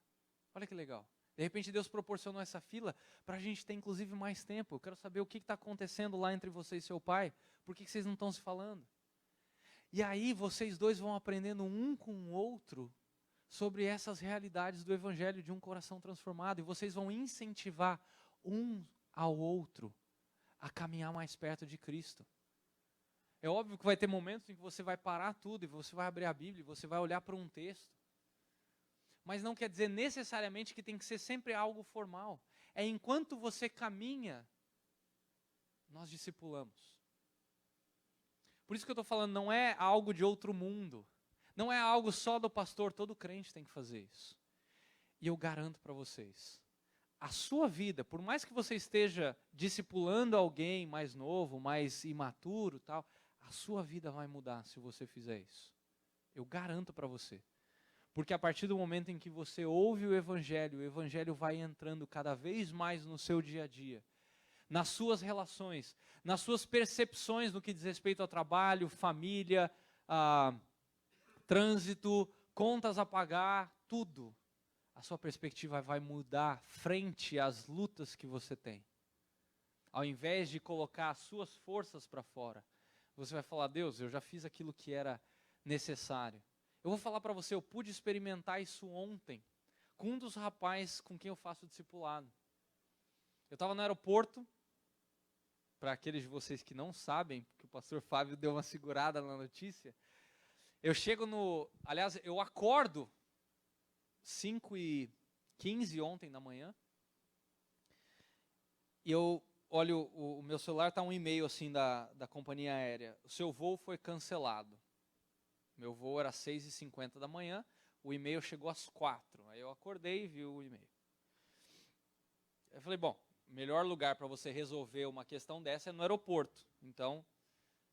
Olha que legal. De repente Deus proporcionou essa fila para a gente ter inclusive mais tempo. Eu quero saber o que está acontecendo lá entre você e seu pai. Por que vocês não estão se falando? E aí vocês dois vão aprendendo um com o outro sobre essas realidades do Evangelho de um coração transformado. E vocês vão incentivar um ao outro a caminhar mais perto de Cristo. É óbvio que vai ter momentos em que você vai parar tudo e você vai abrir a Bíblia e você vai olhar para um texto. Mas não quer dizer necessariamente que tem que ser sempre algo formal. É enquanto você caminha, nós discipulamos. Por isso que eu estou falando, não é algo de outro mundo. Não é algo só do pastor, todo crente tem que fazer isso. E eu garanto para vocês, a sua vida, por mais que você esteja discipulando alguém mais novo, mais imaturo, tal, a sua vida vai mudar se você fizer isso. Eu garanto para você. Porque a partir do momento em que você ouve o Evangelho vai entrando cada vez mais no seu dia a dia. nas suas relações, nas suas percepções no que diz respeito ao trabalho, família, trânsito, contas a pagar, tudo. A sua perspectiva vai mudar frente às lutas que você tem. Ao invés de colocar as suas forças para fora, você vai falar: Deus, eu já fiz aquilo que era necessário. Eu vou falar para você, eu pude experimentar isso ontem, com um dos rapazes com quem eu faço discipulado. Eu estava no aeroporto, para aqueles de vocês que não sabem, porque o pastor Fábio deu uma segurada na notícia. Eu chego aliás, eu acordo 5h15 ontem da manhã, e eu olho, o meu celular está um e-mail assim da companhia aérea: o seu voo foi cancelado. Meu voo era 6h50 da manhã, o e-mail chegou às 4h. Aí eu acordei e vi o e-mail. Eu falei, bom, melhor lugar para você resolver uma questão dessa é no aeroporto. Então,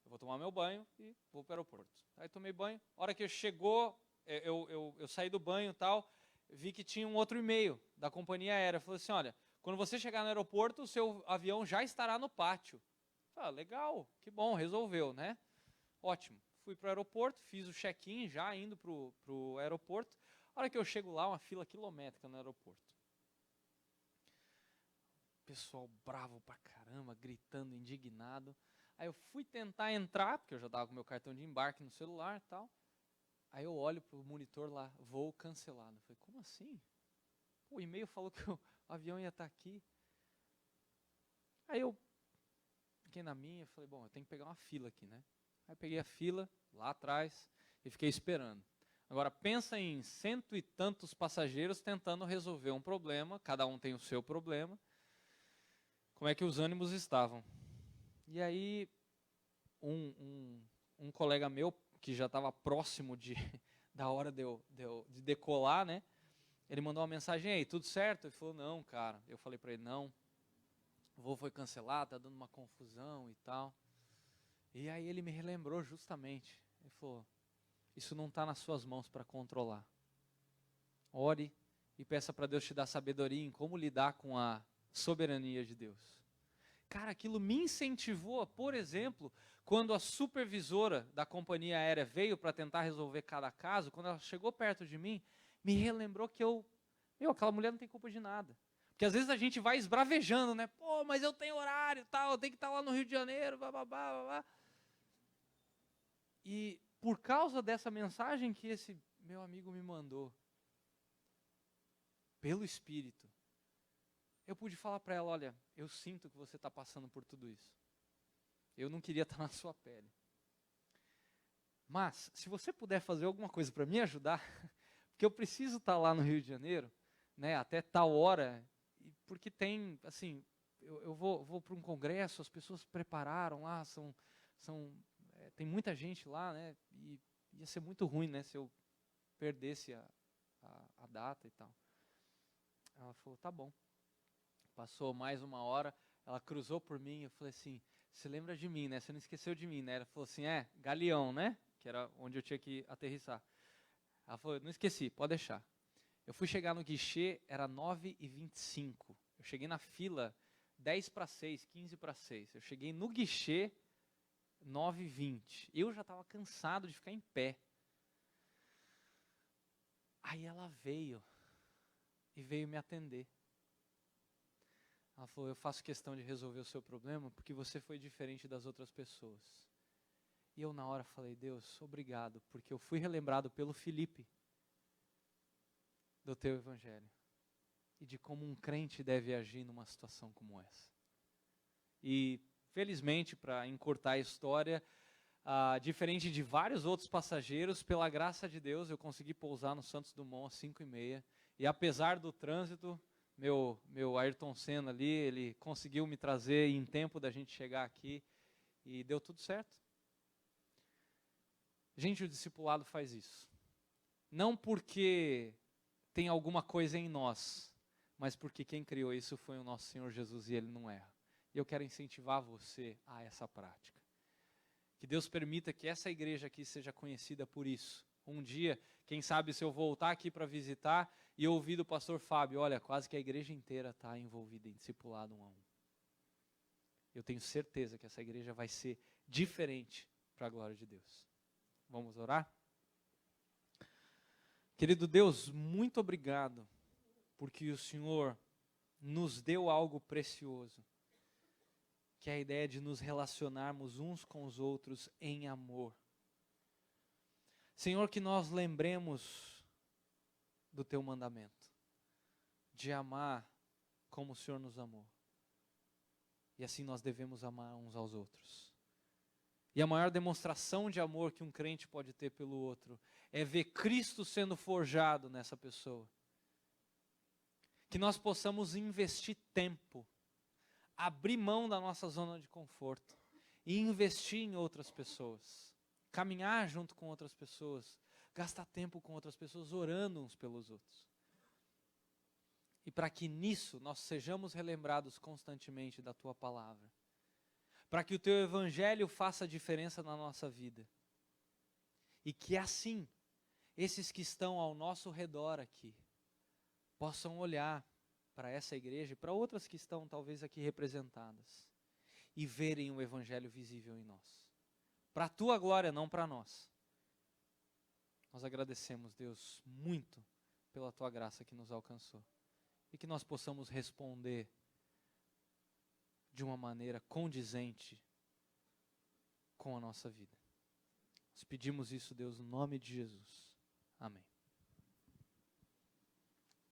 eu vou tomar meu banho e vou para o aeroporto. Aí tomei banho. A hora que chegou, eu saí do banho e tal, vi que tinha um outro e-mail da companhia aérea. Falei assim, olha, quando você chegar no aeroporto, o seu avião já estará no pátio. Ah, legal, que bom, resolveu, né? Ótimo. Fui para o aeroporto, fiz o check-in já indo para o aeroporto. A hora que eu chego lá, uma fila quilométrica no aeroporto. Pessoal bravo pra caramba, gritando, indignado. Aí eu fui tentar entrar, porque eu já estava com meu cartão de embarque no celular e tal. Aí eu olho pro monitor lá, voo cancelado. Eu falei, como assim? O e-mail falou que o avião ia estar aqui. Aí eu fiquei na minha, falei, bom, eu tenho que pegar uma fila aqui, né? Aí peguei a fila lá atrás e fiquei esperando. Agora, pensa em 100 e tantos passageiros tentando resolver um problema, cada um tem o seu problema. Como é que os ânimos estavam? E aí, um colega meu, que já estava próximo da hora de decolar, né? Ele mandou uma mensagem, aí, tudo certo? Ele falou, não, cara. Eu falei para ele, não, o voo foi cancelado, tá dando uma confusão e tal. E aí ele me relembrou justamente. Ele falou, isso não está nas suas mãos para controlar. Ore e peça para Deus te dar sabedoria em como lidar com a soberania de Deus. Cara, aquilo me incentivou, por exemplo, quando a supervisora da companhia aérea veio para tentar resolver cada caso, quando ela chegou perto de mim, me relembrou que aquela mulher não tem culpa de nada. Porque às vezes a gente vai esbravejando, né? Pô, mas eu tenho horário, tal, eu tenho que estar lá no Rio de Janeiro, babá. E por causa dessa mensagem que esse meu amigo me mandou, pelo Espírito, eu pude falar para ela, olha, eu sinto que você está passando por tudo isso. Eu não queria estar na sua pele. Mas, se você puder fazer alguma coisa para me ajudar, porque eu preciso estar lá no Rio de Janeiro, né, até tal hora, porque tem, assim, eu vou para um congresso, as pessoas prepararam lá, tem muita gente lá, né, e ia ser muito ruim, né, se eu perdesse a data e tal. Ela falou, tá bom. Passou mais uma hora, ela cruzou por mim, eu falei assim, você lembra de mim, né? Você não esqueceu de mim, né? Ela falou assim, Galeão, né? Que era onde eu tinha que aterrissar. Ela falou, não esqueci, pode deixar. Eu fui chegar no guichê, era 9h25. Eu cheguei na fila 10:06, 15:06. Eu cheguei no guichê 9h20. Eu já estava cansado de ficar em pé. Aí ela veio me atender. Ela falou, eu faço questão de resolver o seu problema porque você foi diferente das outras pessoas. E eu na hora falei, Deus, obrigado, porque eu fui relembrado pelo Felipe do teu evangelho. E de como um crente deve agir numa situação como essa. E, felizmente, para encurtar a história, diferente de vários outros passageiros, pela graça de Deus, eu consegui pousar no Santos Dumont às 5h30. E apesar do trânsito, meu Ayrton Senna ali, ele conseguiu me trazer em tempo da gente chegar aqui e deu tudo certo. Gente, o discipulado faz isso. Não porque tem alguma coisa em nós, mas porque quem criou isso foi o nosso Senhor Jesus e Ele não erra. E eu quero incentivar você a essa prática. Que Deus permita que essa igreja aqui seja conhecida por isso. Um dia, quem sabe se eu voltar aqui para visitar e ouvir do pastor Fábio, olha, quase que a igreja inteira está envolvida em discipulado 1 a 1. Eu tenho certeza que essa igreja vai ser diferente para a glória de Deus. Vamos orar? Querido Deus, muito obrigado, porque o Senhor nos deu algo precioso, que é a ideia de nos relacionarmos uns com os outros em amor. Senhor, que nós lembremos do teu mandamento, de amar como o Senhor nos amou. E assim nós devemos amar uns aos outros. E a maior demonstração de amor que um crente pode ter pelo outro é ver Cristo sendo forjado nessa pessoa. Que nós possamos investir tempo, abrir mão da nossa zona de conforto e investir em outras pessoas. Caminhar junto com outras pessoas, gastar tempo com outras pessoas, orando uns pelos outros. E para que nisso nós sejamos relembrados constantemente da tua palavra. Para que o teu evangelho faça diferença na nossa vida. E que assim, esses que estão ao nosso redor aqui, possam olhar para essa igreja e para outras que estão talvez aqui representadas e verem o evangelho visível em nós. Para a tua glória, não para nós. Nós agradecemos, Deus, muito pela tua graça que nos alcançou. E que nós possamos responder de uma maneira condizente com a nossa vida. Nós pedimos isso, Deus, no nome de Jesus. Amém.